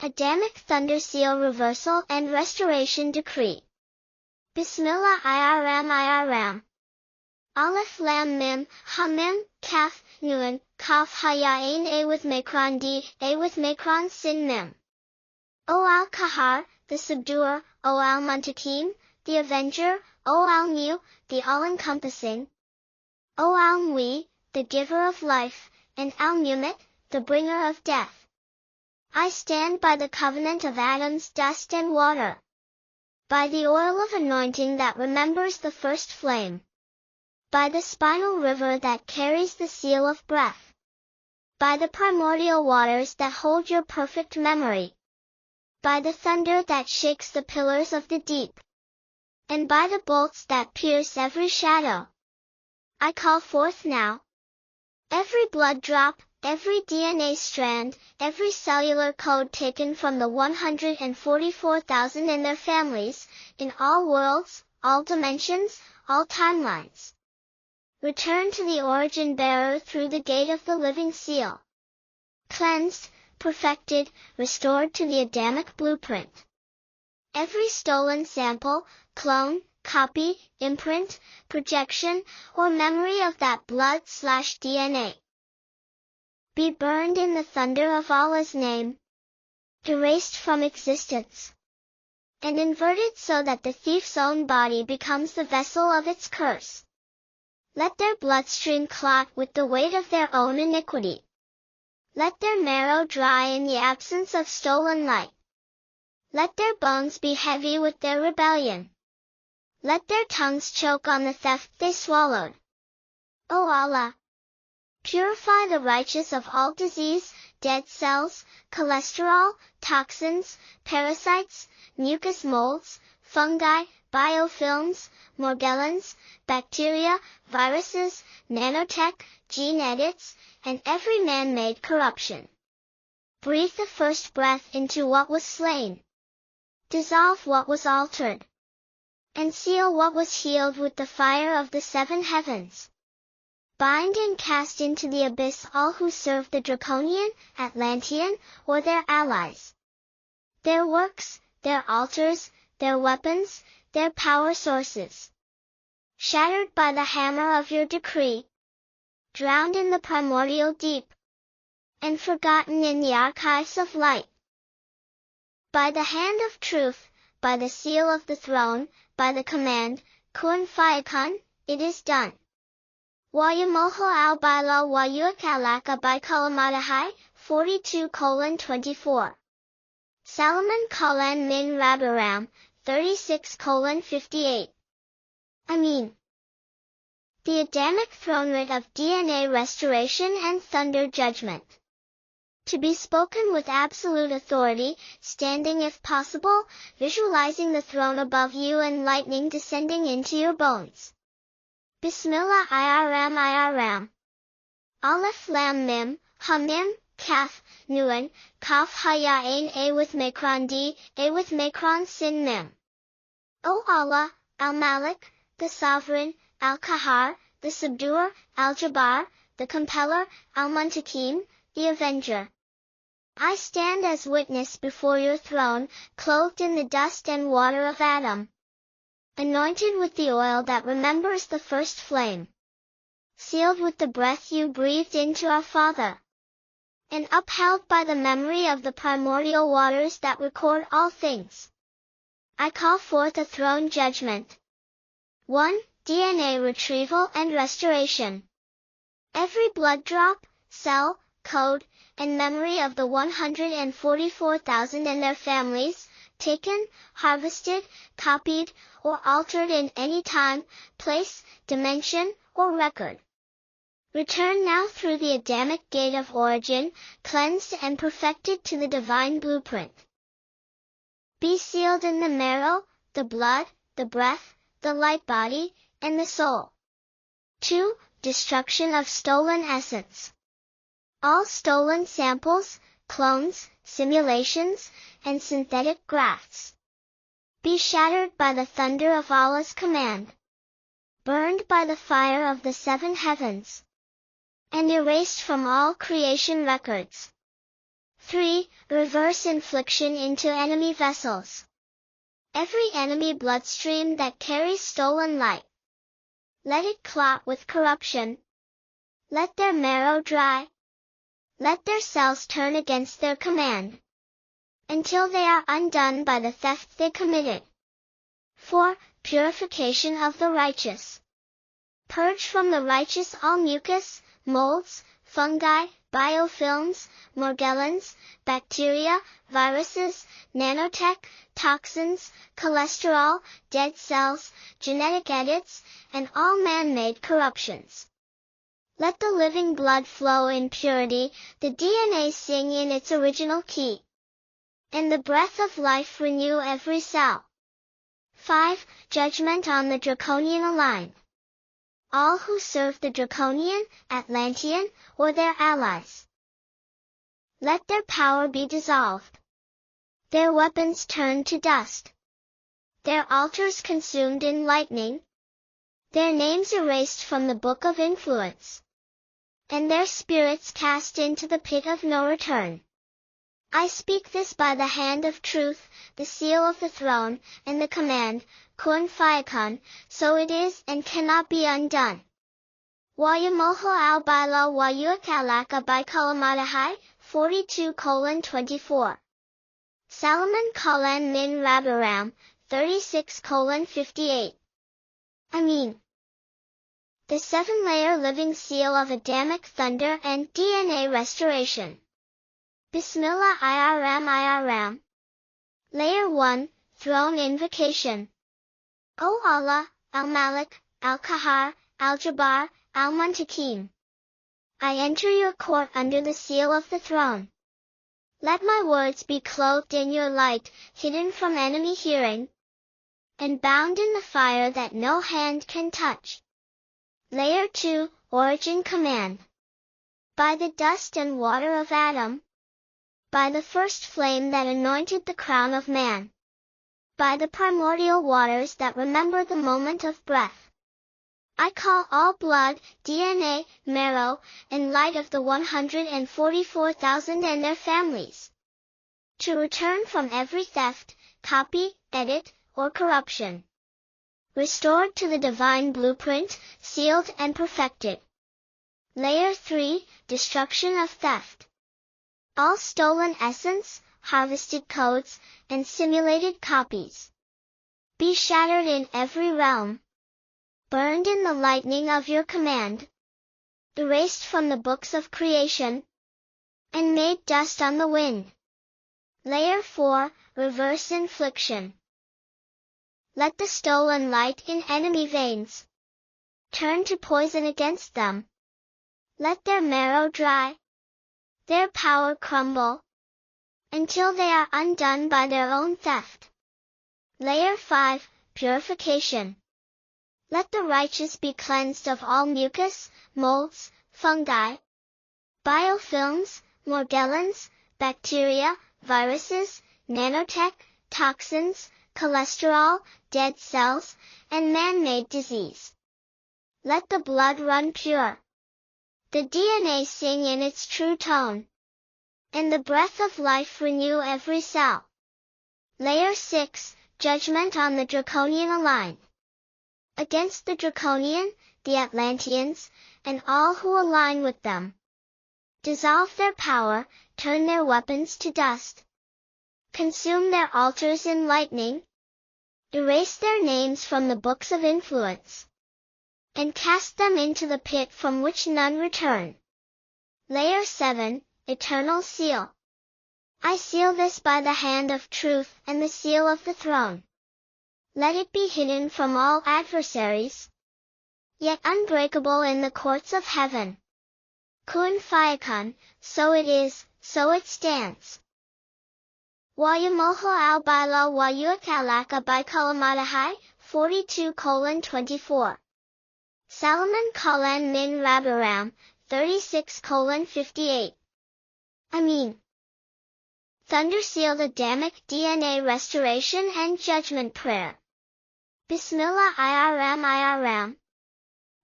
Adamic Thunder Seal Reversal and Restoration Decree. Bismillah Irram. Aleph Lam Mim, Hamim, Kaf, Nun, Kaf Hayain A with Makron D, A with Makron Sin Mim. O Al-Kahar, the Subduer, O Al-Muntakim, the Avenger, O Al-Mu, the All-Encompassing, O Al-Mui, the Giver of Life, and Al-Mumit, the Bringer of Death. I stand by the covenant of Adam's dust and water, by the oil of anointing that remembers the first flame, by the spinal river that carries the seal of breath, by the primordial waters that hold your perfect memory, by the thunder that shakes the pillars of the deep, and by the bolts that pierce every shadow. I call forth now every blood drop, every DNA strand, every cellular code taken from the 144,000 and their families, in all worlds, all dimensions, all timelines. Return to the origin bearer through the gate of the living seal. Cleansed, perfected, restored to the Adamic blueprint. Every stolen sample, clone, copy, imprint, projection, or memory of that blood/DNA. Be burned in the thunder of Allah's name, erased from existence, and inverted so that the thief's own body becomes the vessel of its curse. Let their bloodstream clot with the weight of their own iniquity. Let their marrow dry in the absence of stolen light. Let their bones be heavy with their rebellion. Let their tongues choke on the theft they swallowed. O Allah, purify the righteous of all disease, dead cells, cholesterol, toxins, parasites, mucous molds, fungi, biofilms, morgellons, bacteria, viruses, nanotech, gene edits, and every man-made corruption. Breathe the first breath into what was slain. Dissolve what was altered, and seal what was healed with the fire of the seven heavens. Bind and cast into the abyss all who serve the Draconian, Atlantean, or their allies. Their works, their altars, their weapons, their power sources. Shattered by the hammer of your decree. Drowned in the primordial deep, and forgotten in the archives of light. By the hand of truth, by the seal of the throne, by the command, Kun Fayakun, it is done. Wayamoho al-Baila Wayuakalaka by Kalamadahai, 42:24. Salomon Kalan Min Rabaram, 36:58. Amin. The Adamic throne writ of DNA restoration and thunder judgment. To be spoken with absolute authority, standing if possible, visualizing the throne above you and lightning descending into your bones. Bismillah Irram. Aleph Lam Mim, Hamim, Kaf, Nun, Kaf Hayain A with Makron D, A with Makron Sin Mim. O Allah, Al-Malik, the Sovereign, Al-Kahar, the Subduer, Al-Jabbar, the Compeller, Al-Muntakim, the Avenger. I stand as witness before your throne, clothed in the dust and water of Adam, anointed with the oil that remembers the first flame, sealed with the breath you breathed into our Father, and upheld by the memory of the primordial waters that record all things. I call forth a throne judgment. 1. DNA retrieval and restoration. Every blood drop, cell, code, and memory of the 144,000 and their families, taken, harvested, copied, or altered in any time, place, dimension, or record. Return now through the Adamic gate of origin, cleansed and perfected to the divine blueprint. Be sealed in the marrow, the blood, the breath, the light body, and the soul. 2. Destruction of stolen essence. All stolen samples, clones, simulations, and synthetic grafts. Be shattered by the thunder of Allah's command. Burned by the fire of the seven heavens. And erased from all creation records. 3. Reverse infliction into enemy vessels. Every enemy bloodstream that carries stolen light, let it clot with corruption. Let their marrow dry. Let their cells turn against their command, until they are undone by the theft they committed. 4. Purification of the righteous. Purge from the righteous all mucus, molds, fungi, biofilms, morgellons, bacteria, viruses, nanotech, toxins, cholesterol, dead cells, genetic edits, and all man-made corruptions. Let the living blood flow in purity, the DNA sing in its original key, and the breath of life renew every cell. 5. Judgment on the Draconian line. All who serve the Draconian, Atlantean, or their allies, let their power be dissolved, their weapons turned to dust, their altars consumed in lightning, their names erased from the book of influence, and their spirits cast into the pit of no return. I speak this by the hand of truth, the seal of the throne, and the command, kun fayakun, so it is and cannot be undone. Wayamoho al bailo wayuakalaka by Kalamadahai, 42:24. Salomon Kalan min Rabaram, 36:58. Amin. The 7-layer living seal of Adamic thunder and DNA restoration. Bismillah Iram. Layer 1, Throne Invocation. O Allah, Al-Malik, Al-Kahar, Al-Jabbar, Al-Muntakim, I enter your court under the seal of the throne. Let my words be clothed in your light, hidden from enemy hearing, and bound in the fire that no hand can touch. Layer 2, Origin Command. By the dust and water of Adam, by the first flame that anointed the crown of man, by the primordial waters that remember the moment of breath, I call all blood, DNA, marrow, and light of the 144,000 and their families, to return from every theft, copy, edit, or corruption, restored to the divine blueprint, sealed and perfected. Layer 3, Destruction of theft. All stolen essence, harvested codes, and simulated copies, be shattered in every realm, burned in the lightning of your command, erased from the books of creation, and made dust on the wind. Layer 4, Reverse Infliction. Let the stolen light in enemy veins turn to poison against them. Let their marrow dry, their power crumble, until they are undone by their own theft. Layer 5, Purification. Let the righteous be cleansed of all mucus, molds, fungi, biofilms, morgellons, bacteria, viruses, nanotech, toxins, cholesterol, dead cells, and man-made disease. Let the blood run pure, the DNA sing in its true tone, and the breath of life renew every cell. Layer 6, Judgment on the Draconian line. Against the Draconian, the Atlanteans, and all who align with them, dissolve their power, turn their weapons to dust, consume their altars in lightning, erase their names from the books of influence, and cast them into the pit from which none return. Layer 7, Eternal Seal. I seal this by the hand of truth and the seal of the throne. Let it be hidden from all adversaries, yet unbreakable in the courts of heaven. Kun fayakun, so it is, so it stands. Wayamoho al bailo wayuakalaka by Kalamadahai, 42:24. Salomon Kalan min Rabaram, 36:58. Amin. Thunder sealed Adamic DNA restoration and judgment prayer. Bismillah Iram.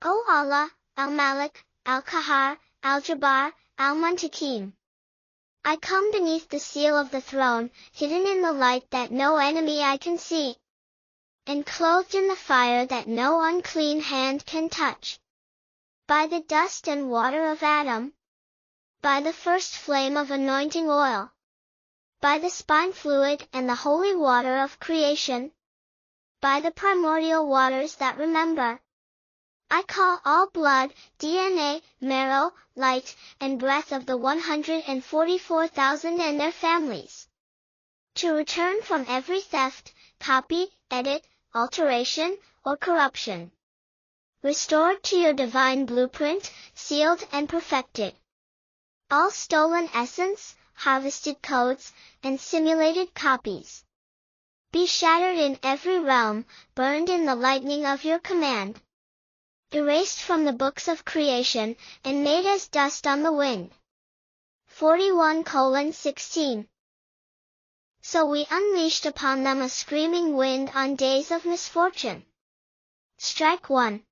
O Allah, Al-Malik, Al-Kahar, Al-Jabbar, Al-Muntakim, I come beneath the seal of the throne, hidden in the light that no enemy eye can see, and clothed in the fire that no unclean hand can touch. By the dust and water of Adam, by the first flame of anointing oil, by the spine fluid and the holy water of creation, by the primordial waters that remember, I call all blood, DNA, marrow, light, and breath of the 144,000 and their families, to return from every theft, copy, edit, alteration, or corruption, restored to your divine blueprint, sealed and perfected. All stolen essence, harvested codes, and simulated copies, be shattered in every realm, burned in the lightning of your command, erased from the books of creation, and made as dust on the wind. 41:16. So we unleashed upon them a screaming wind on days of misfortune. Strike 1.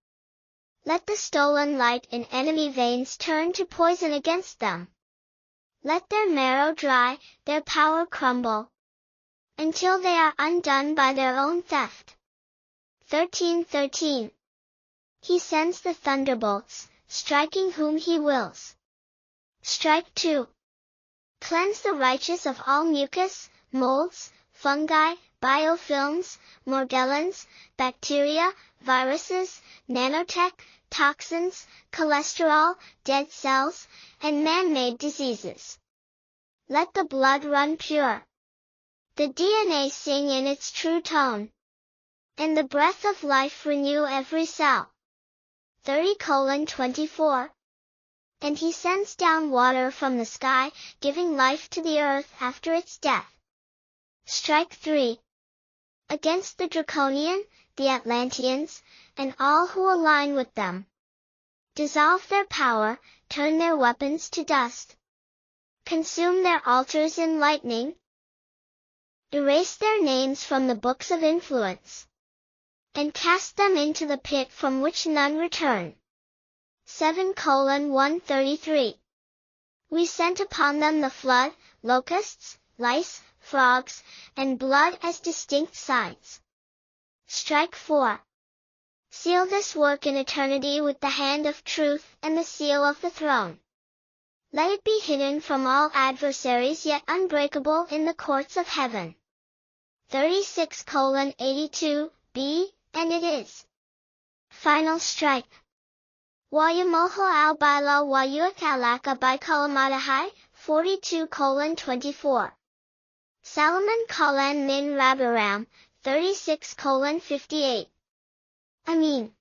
Let the stolen light in enemy veins turn to poison against them. Let their marrow dry, their power crumble, until they are undone by their own theft. 13:13. He sends the thunderbolts, striking whom he wills. Strike 2. Cleanse the righteous of all mucus, molds, fungi, biofilms, morgellons, bacteria, viruses, nanotech, toxins, cholesterol, dead cells, and man-made diseases. Let the blood run pure, the DNA sing in its true tone, and the breath of life renew every cell. 30:24. And he sends down water from the sky, giving life to the earth after its death. Strike 3. Against the Draconian, the Atlanteans, and all who align with them. Dissolve their power, turn their weapons to dust. Consume their altars in lightning. Erase their names from the books of influence, and cast them into the pit from which none return. 7:133. We sent upon them the flood, locusts, lice, frogs, and blood as distinct signs. Strike 4. Seal this work in eternity with the hand of truth and the seal of the throne. Let it be hidden from all adversaries yet unbreakable in the courts of heaven. 36:82b, and it is. Final strike. Wayumoho al bailo wayuakalaka by Kalamadahai, 42:24. Salaman Kalan min Rabaram, 36:58. Amin.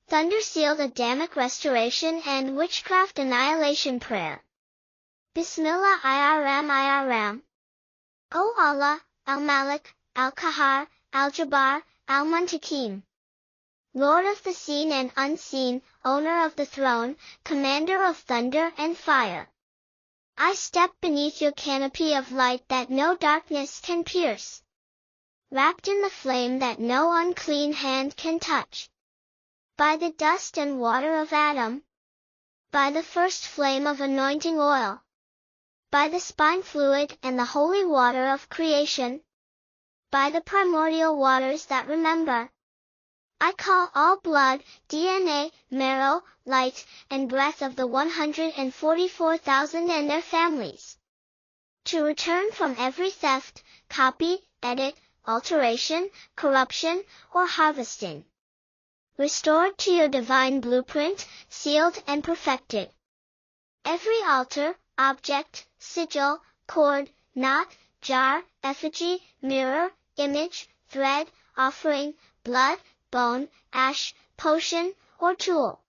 Thunder sealed Adamic restoration and witchcraft annihilation prayer. Bismillah Iram. O Allah, Al-Malik, Al-Kahar, Al-Jabbar, Al-Muntakim, Lord of the seen and unseen, owner of the throne, commander of thunder and fire. I step beneath your canopy of light that no darkness can pierce, wrapped in the flame that no unclean hand can touch. By the dust and water of Adam, by the first flame of anointing oil, by the spine fluid and the holy water of creation, by the primordial waters that remember, I call all blood, DNA, marrow, light, and breath of the 144,000 and their families, to return from every theft, copy, edit, alteration, corruption, or harvesting, restored to your divine blueprint, sealed and perfected. Every altar, object, sigil, cord, knot, jar, effigy, mirror, image, thread, offering, blood, bone, ash, potion, or tool,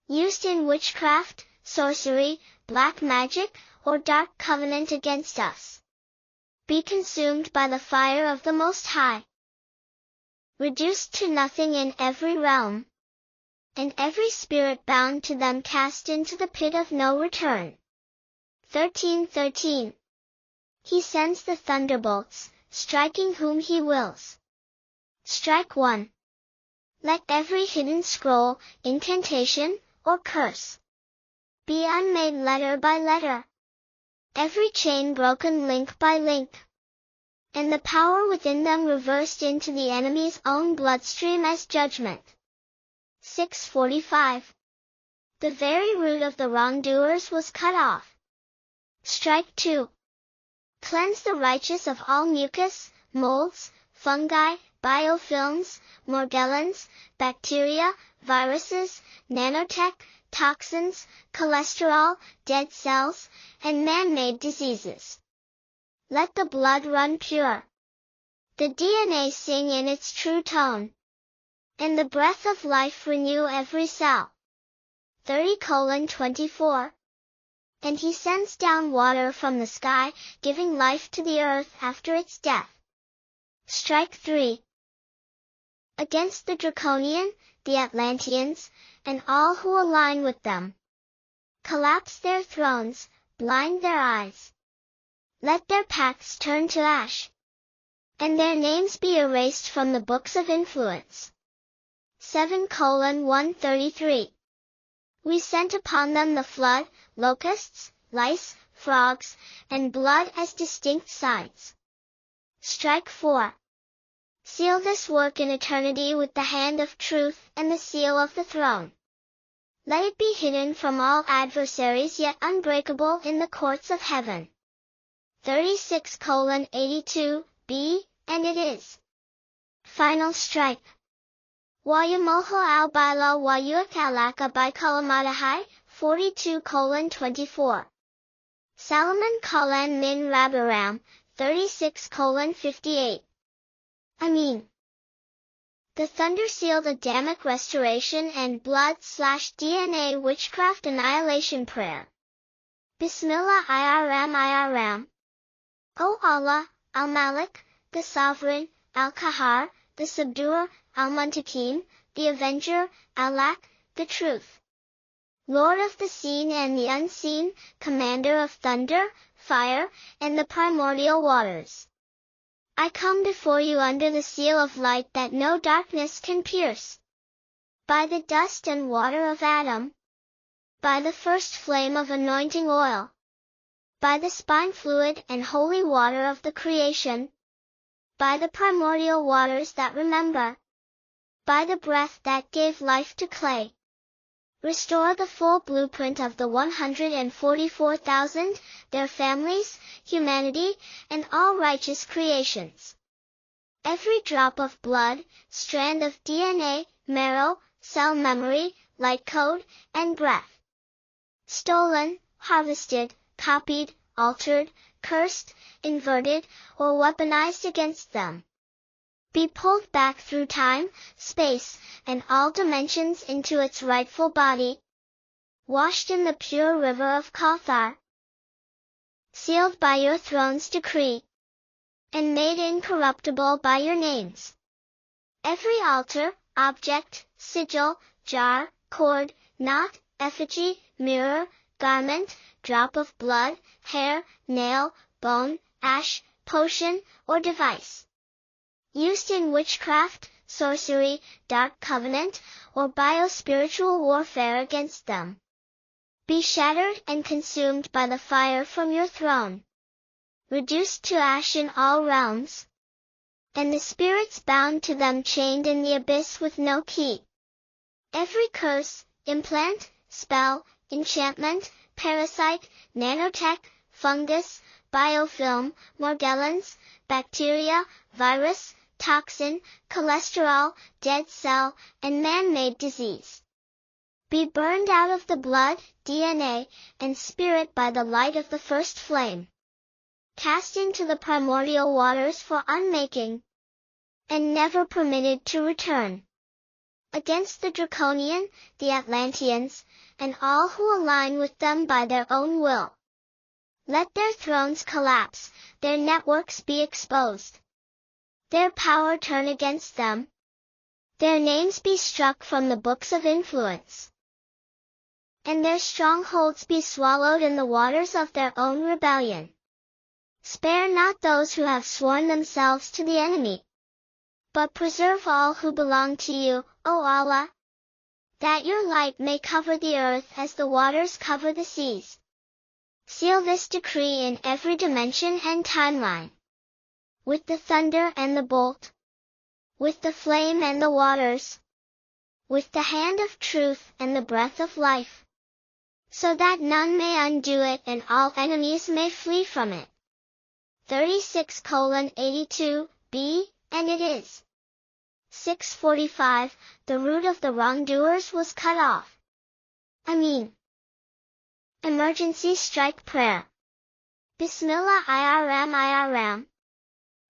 used in witchcraft, sorcery, black magic, or dark covenant against us, be consumed by the fire of the Most High, reduced to nothing in every realm, and every spirit bound to them cast into the pit of no return. 13:13. He sends the thunderbolts, striking whom he wills. Strike 1. Let every hidden scroll, incantation, or curse be unmade letter by letter, every chain broken link by link, and the power within them reversed into the enemy's own bloodstream as judgment. 645. The very root of the wrongdoers was cut off. Strike 2. Cleanse the righteous of all mucus, molds, fungi, biofilms, morgellons, bacteria, viruses, nanotech, toxins, cholesterol, dead cells, and man-made diseases. Let the blood run pure. The DNA sing in its true tone, and the breath of life renew every cell. 30:24. And he sends down water from the sky, giving life to the earth after its death. Strike 3. Against the Draconian, the Atlanteans, and all who align with them. Collapse their thrones, blind their eyes. Let their paths turn to ash, and their names be erased from the books of influence. 7:133. We sent upon them the flood, locusts, lice, frogs, and blood as distinct signs. Strike 4. Seal this work in eternity with the hand of truth and the seal of the throne. Let it be hidden from all adversaries yet unbreakable in the courts of heaven. 36:82, b, and it is. Final strike. Wayamoho al bailo wayuk alaka by kalamadahai, 42:24. Salomon Kalan min Rabaram, 36:58. Amin. The thunder sealed Adamic restoration and blood/DNA witchcraft annihilation prayer. Bismillah Iram. O Allah, Al-Malik, the Sovereign, Al-Kahar, the Subduer, Al-Muntakim, the Avenger, Al-Lak, the Truth. Lord of the seen and the unseen, Commander of thunder, fire, and the primordial waters. I come before you under the seal of light that no darkness can pierce. By the dust and water of Adam. By the first flame of anointing oil. By the spine fluid and holy water of the creation. By the primordial waters that remember. By the breath that gave life to clay. Restore the full blueprint of the 144,000, their families, humanity, and all righteous creations. Every drop of blood, strand of DNA, marrow, cell memory, light code, and breath. Stolen, harvested, copied, altered, cursed, inverted, or weaponized against them. Be pulled back through time, space, and all dimensions into its rightful body. Washed in the pure river of Kauthar. Sealed by your throne's decree. And made incorruptible by your names. Every altar, object, sigil, jar, cord, knot, effigy, mirror, garment, drop of blood, hair, nail, bone, ash, potion, or device. Used in witchcraft, sorcery, dark covenant, or biospiritual warfare against them. Be shattered and consumed by the fire from your throne. Reduced to ash in all realms. And the spirits bound to them chained in the abyss with no key. Every curse, implant, spell, enchantment, parasite, nanotech, fungus, biofilm, morgellons, bacteria, virus, toxin, cholesterol, dead cell, and man-made disease. Be burned out of the blood, DNA, and spirit by the light of the first flame. Cast into the primordial waters for unmaking. And never permitted to return. Against the Draconian, the Atlanteans, and all who align with them by their own will. Let their thrones collapse, their networks be exposed. Their power turn against them. Their names be struck from the books of influence. And their strongholds be swallowed in the waters of their own rebellion. Spare not those who have sworn themselves to the enemy. But preserve all who belong to you, O Allah. That your light may cover the earth as the waters cover the seas. Seal this decree in every dimension and timeline. With the thunder and the bolt. With the flame and the waters. With the hand of truth and the breath of life. So that none may undo it and all enemies may flee from it. 36:82b, and it is. 6:45, the root of the wrongdoers was cut off. Amin. Emergency Strike Prayer. Bismillah Irram.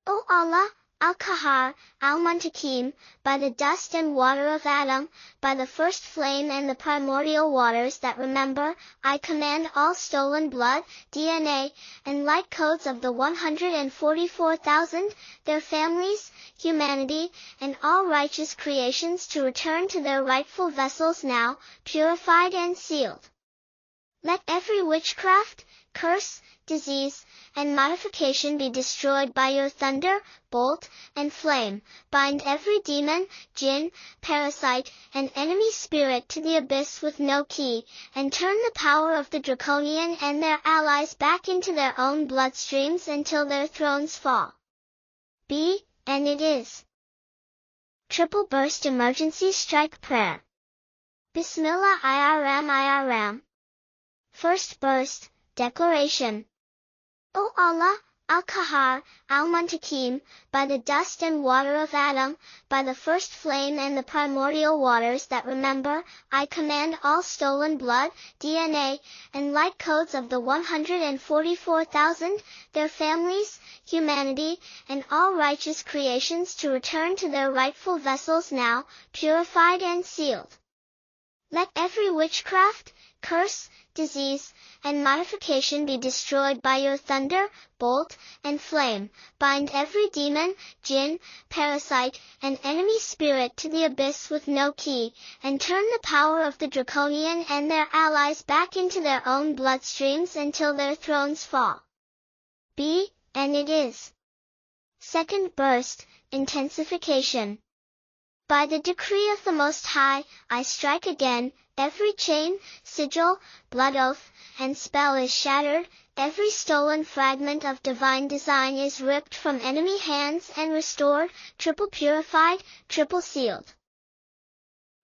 O Allah, Al-Qahar, Al-Muntakim, by the dust and water of Adam, by the first flame and the primordial waters that remember, I command all stolen blood, DNA, and light codes of the 144,000, their families, humanity, and all righteous creations to return to their rightful vessels now, purified and sealed. Let every witchcraft, curse, disease, and modification be destroyed by your thunder, bolt, and flame. Bind every demon, jinn, parasite, and enemy spirit to the abyss with no key, and turn the power of the draconian and their allies back into their own bloodstreams until their thrones fall. B, and it is. Triple Burst Emergency Strike Prayer. Bismillah Irram. First Burst, Declaration. O Allah, Al-Qahar, Al-Muntakim, by the dust and water of Adam, by the first flame and the primordial waters that remember, I command all stolen blood, DNA, and light codes of the 144,000, their families, humanity, and all righteous creations to return to their rightful vessels now, purified and sealed. Let every witchcraft, curse, disease, and modification be destroyed by your thunder, bolt, and flame. Bind every demon, jinn, parasite, and enemy spirit to the abyss with no key, and turn the power of the draconian and their allies back into their own bloodstreams until their thrones fall. B, and it is. Second Burst, Intensification. By the decree of the Most High, I strike again, every chain, sigil, blood oath, and spell is shattered, every stolen fragment of divine design is ripped from enemy hands and restored, triple purified, triple sealed.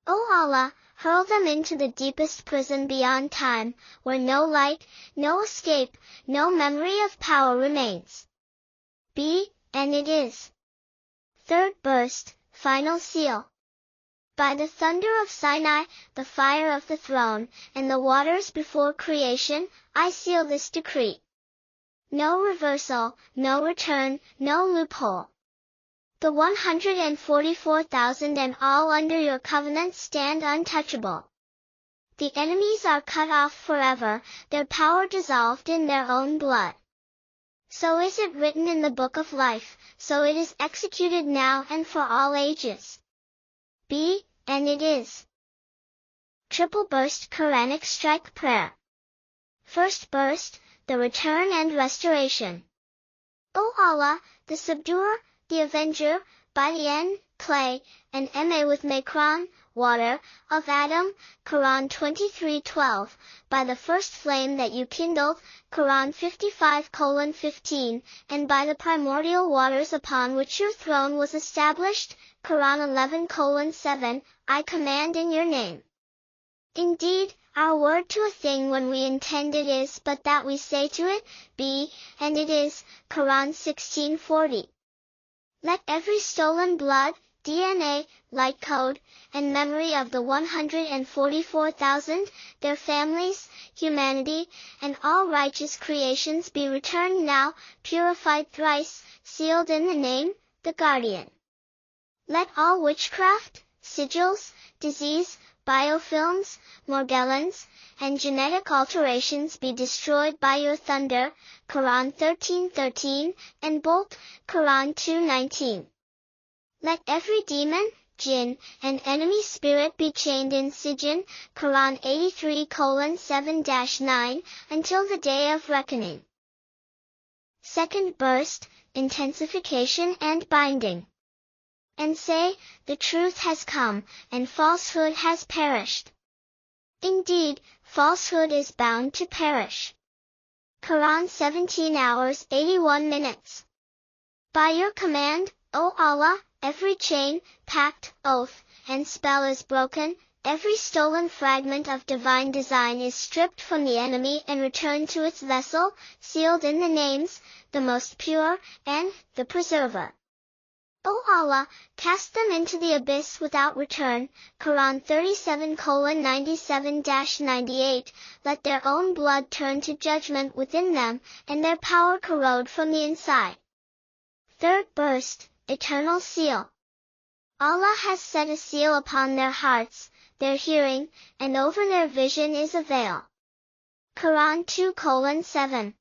O Allah, hurl them into the deepest prison beyond time, where no light, no escape, no memory of power remains. B, and it is. Third Burst, Final Seal. By the thunder of Sinai, the fire of the throne, and the waters before creation, I seal this decree. No reversal, no return, no loophole. The 144,000 and all under your covenant stand untouchable. The enemies are cut off forever, their power dissolved in their own blood. So is it written in the book of life, so it is executed now and for all ages. B, and it is. Triple Burst Quranic Strike Prayer. First Burst, the Return and Restoration. O Allah, the Subduer, the Avenger, by the N, clay, and Ma with Makron, water, of Adam, Quran 23:12, by the first flame that you kindled, Quran 55:15, and by the primordial waters upon which your throne was established, Quran 11:7, I command in your name. Indeed, our word to a thing when we intend it is but that we say to it, be, and it is, Quran 16:40. Let every stolen blood, DNA, light code, and memory of the 144,000, their families, humanity, and all righteous creations be returned now, purified thrice, sealed in the name, the Guardian. Let all witchcraft, sigils, disease, biofilms, morgellons, and genetic alterations be destroyed by your thunder, Quran 13:13, and bolt, Quran 2:19. Let every demon, jinn, and enemy spirit be chained in sijin, Quran 83:7-9, until the day of reckoning. Second Burst, Intensification and Binding. And say, the truth has come, and falsehood has perished. Indeed, falsehood is bound to perish. Quran 17 hours 81 minutes. By your command, O Allah, every chain, pact, oath, and spell is broken, every stolen fragment of divine design is stripped from the enemy and returned to its vessel, sealed in the names, the most pure, and the preserver. O Allah, cast them into the abyss without return. Quran 37:97-98. Let their own blood turn to judgment within them, and their power corrode from the inside. Third burst, eternal seal. Allah has set a seal upon their hearts, their hearing, and over their vision is a veil. Quran 2:7.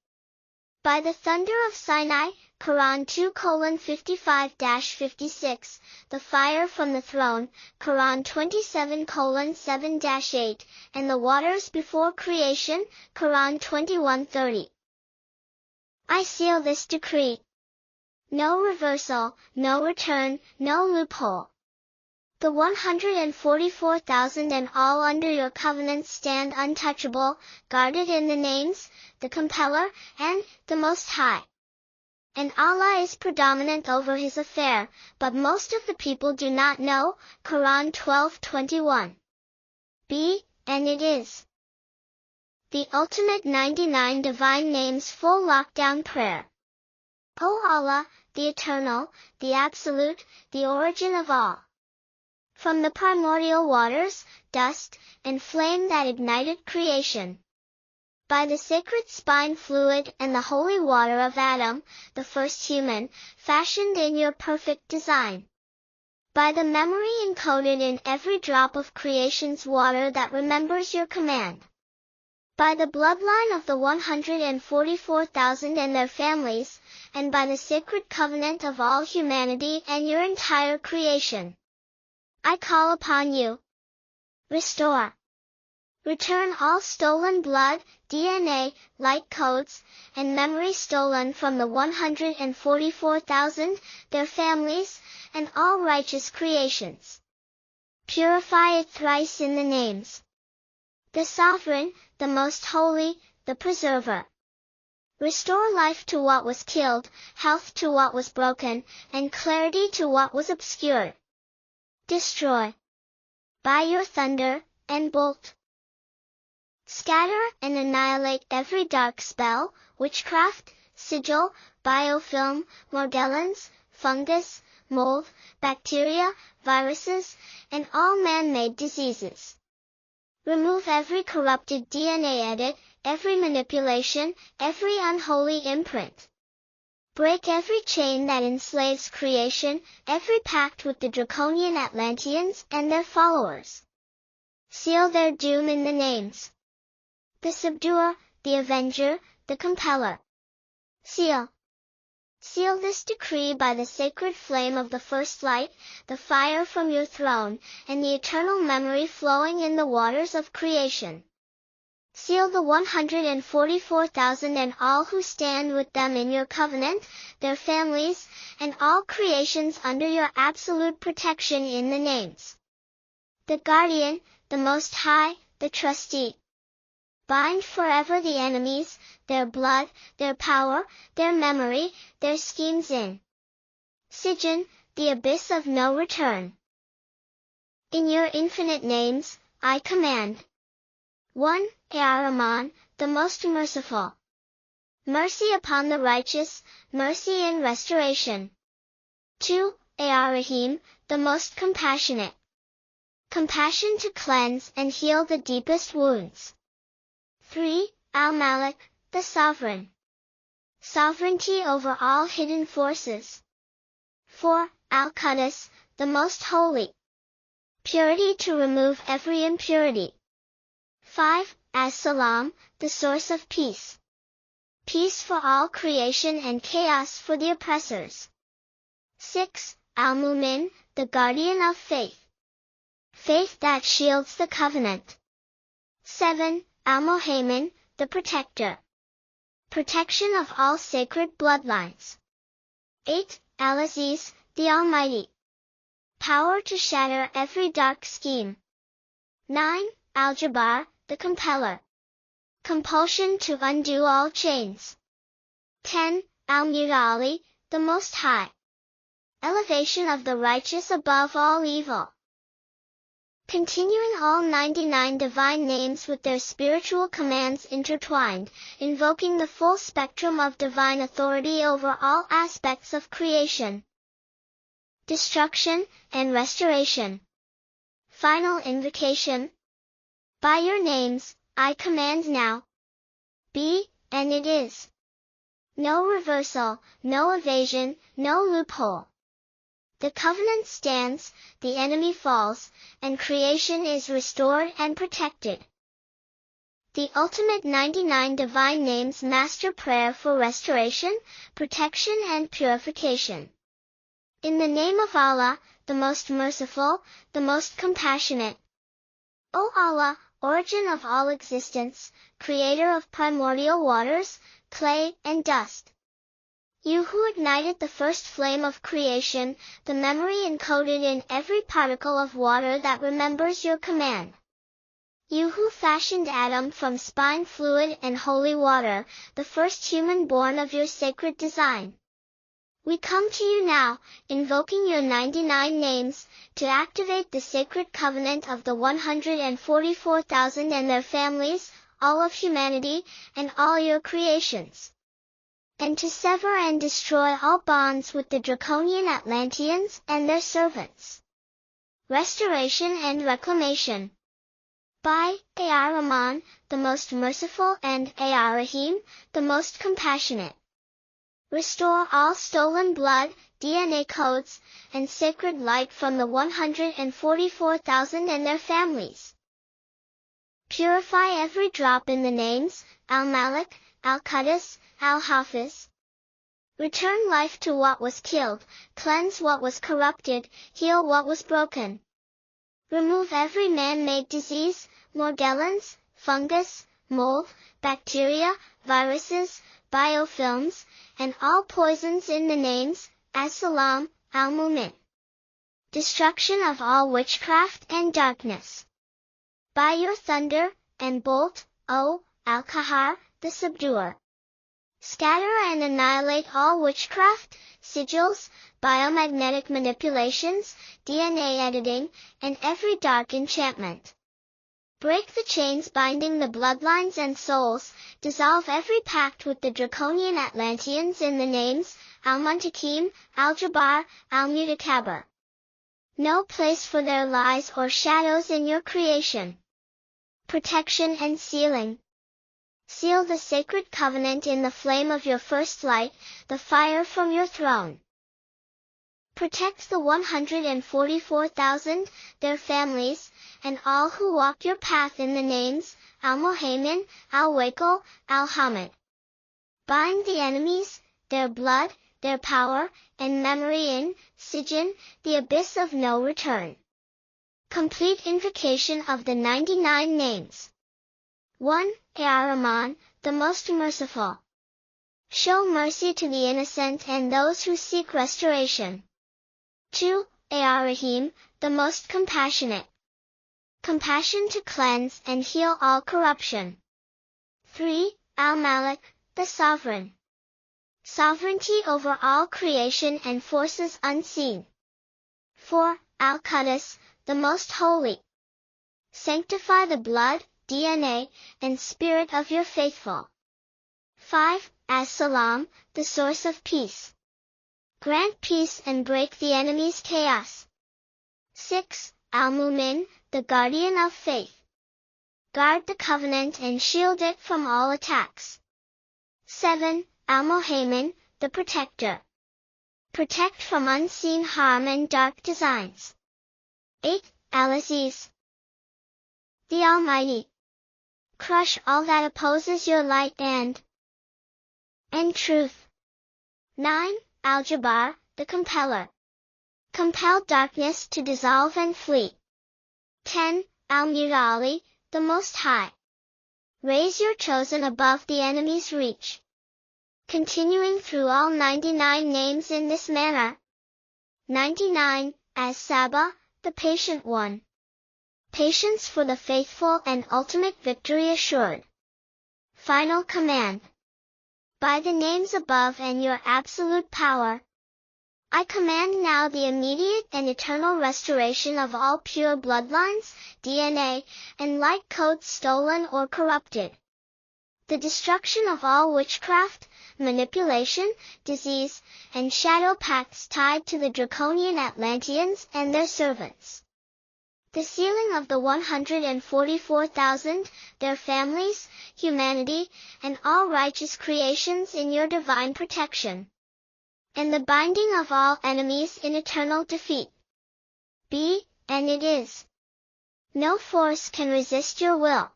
By the thunder of Sinai, Quran 2:55-56, the fire from the throne, Quran 27:7-8, and the waters before creation, Quran 21:30. I seal this decree. No reversal, no return, no loophole. The 144,000 and all under your covenant stand untouchable, guarded in the names, the Compeller, and the Most High. And Allah is predominant over his affair, but most of the people do not know. Quran 12:21. B, and it is the ultimate 99 divine names full lockdown prayer. O Allah, the Eternal, the Absolute, the origin of all. From the primordial waters, dust, and flame that ignited creation. By the sacred spine fluid and the holy water of Adam, the first human, fashioned in your perfect design. By the memory encoded in every drop of creation's water that remembers your command. By the bloodline of the 144,000 and their families, and by the sacred covenant of all humanity and your entire creation. I call upon you. Restore. Return all stolen blood, DNA, light codes, and memory stolen from the 144,000, their families, and all righteous creations. Purify it thrice in the names. The Sovereign, the Most Holy, the Preserver. Restore life to what was killed, health to what was broken, and clarity to what was obscured. Destroy. By your thunder, and bolt. Scatter and annihilate every dark spell, witchcraft, sigil, biofilm, morgellons, fungus, mold, bacteria, viruses, and all man-made diseases. Remove every corrupted DNA edit, every manipulation, every unholy imprint. Break every chain that enslaves creation, every pact with the draconian Atlanteans and their followers. Seal their doom in the names. The Subduer, the Avenger, the Compeller. Seal. Seal this decree by the sacred flame of the first light, the fire from your throne, and the eternal memory flowing in the waters of creation. Seal the 144,000 and all who stand with them in your covenant, their families, and all creations under your absolute protection in the names. The Guardian, the Most High, the Trustee. Bind forever the enemies, their blood, their power, their memory, their schemes in Sijin, the abyss of no return. In your infinite names, I command. 1. Ar-Rahman, the most merciful. Mercy upon the righteous, mercy in restoration. 2. Ar-Rahim, the most compassionate. Compassion to cleanse and heal the deepest wounds. 3. Al-Malik, the sovereign. Sovereignty over all hidden forces. 4. Al-Qudus, the most holy. Purity to remove every impurity. 5. As-Salam, the source of peace. Peace for all creation and chaos for the oppressors. 6. Al-Mu'min, the guardian of faith. Faith that shields the covenant. 7. Al-Muhaymin, the protector. Protection of all sacred bloodlines. 8. Al-Aziz, the Almighty. Power to shatter every dark scheme. 9. Al-Jabbar, the Compeller. compulsion to undo all chains. 10. Al-Muta'ali, the Most High. Elevation of the righteous above all evil. Continuing all 99 divine names with their spiritual commands intertwined, invoking the full spectrum of divine authority over all aspects of creation, destruction, and restoration. Final invocation. By your names, I command now. Be, and it is. No reversal, no evasion, no loophole. The covenant stands, the enemy falls, and creation is restored and protected. The ultimate 99 divine names master prayer for restoration, protection and purification. In the name of Allah, the most merciful, the most compassionate. O Allah, origin of all existence, creator of primordial waters, clay, and dust. You who ignited the first flame of creation, the memory encoded in every particle of water that remembers your command. You who fashioned Adam from spine fluid and holy water, the first human born of your sacred design. We come to you now, invoking your 99 names, to activate the sacred covenant of the 144,000 and their families, all of humanity, and all your creations. And to sever and destroy all bonds with the draconian Atlanteans and their servants. Restoration and reclamation. By Ar-Rahman, the most merciful, and Ar-Rahim, the most compassionate. Restore all stolen blood, DNA codes, and sacred light from the 144,000 and their families. Purify every drop in the names, Al-Malik, Al-Quddus, Al-Hafiz. Return life to what was killed, cleanse what was corrupted, heal what was broken. Remove every man-made disease, morgellons, fungus, mold, bacteria, viruses, biofilms, and all poisons in the names, As-Salam, Al-Mu'min. Destruction of all witchcraft and darkness. By your thunder and bolt, O Al-Qahar, the subduer. Scatter and annihilate all witchcraft, sigils, biomagnetic manipulations, DNA editing, and every dark enchantment. Break the chains binding the bloodlines and souls, dissolve every pact with the draconian Atlanteans in the names, Al-Muntakim, Al-Jabbar, Al-Mutakabir. No place for their lies or shadows in your creation. Protection and sealing. Seal the sacred covenant in the flame of your first light, the fire from your throne. Protect the 144,000, their families, and all who walk your path in the names, Al-Muhaymin, Al-Wakil, Al-Hamid. Bind the enemies, their blood, their power, and memory in, Sijin, the abyss of no return. Complete invocation of the 99 names. 1. Ar-Rahman, the most merciful. Show mercy to the innocent and those who seek restoration. 2. Ar-Rahim, the most compassionate. Compassion to cleanse and heal all corruption. 3. Al-Malik, the sovereign. Sovereignty over all creation and forces unseen. 4. Al-Quddus, the most holy. Sanctify the blood, DNA, and spirit of your faithful. 5. As-Salam, the source of peace. Grant peace and break the enemy's chaos. 6. Al-Mu'min, the guardian of faith. Guard the covenant and shield it from all attacks. 7. Al-Muhaymin, the protector. Protect from unseen harm and dark designs. 8. Al-Aziz, the Almighty. Crush all that opposes your light and truth. 9. Al-Jabbar, the compeller. Compel darkness to dissolve and flee. 10. Al-Muta'ali, the Most High. Raise your chosen above the enemy's reach. Continuing through all 99 names in this manner. 99. As-Saba, the Patient One. Patience for the faithful and ultimate victory assured. Final command. By the names above and your absolute power, I command now the immediate and eternal restoration of all pure bloodlines, DNA, and light codes stolen or corrupted. The destruction of all witchcraft, manipulation, disease, and shadow pacts tied to the draconian Atlanteans and their servants. The sealing of the 144,000, their families, humanity, and all righteous creations in your divine protection. And the binding of all enemies in eternal defeat. Be, and it is. No force can resist your will.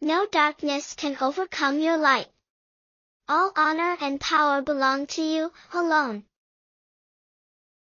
No darkness can overcome your light. All honor and power belong to you, alone.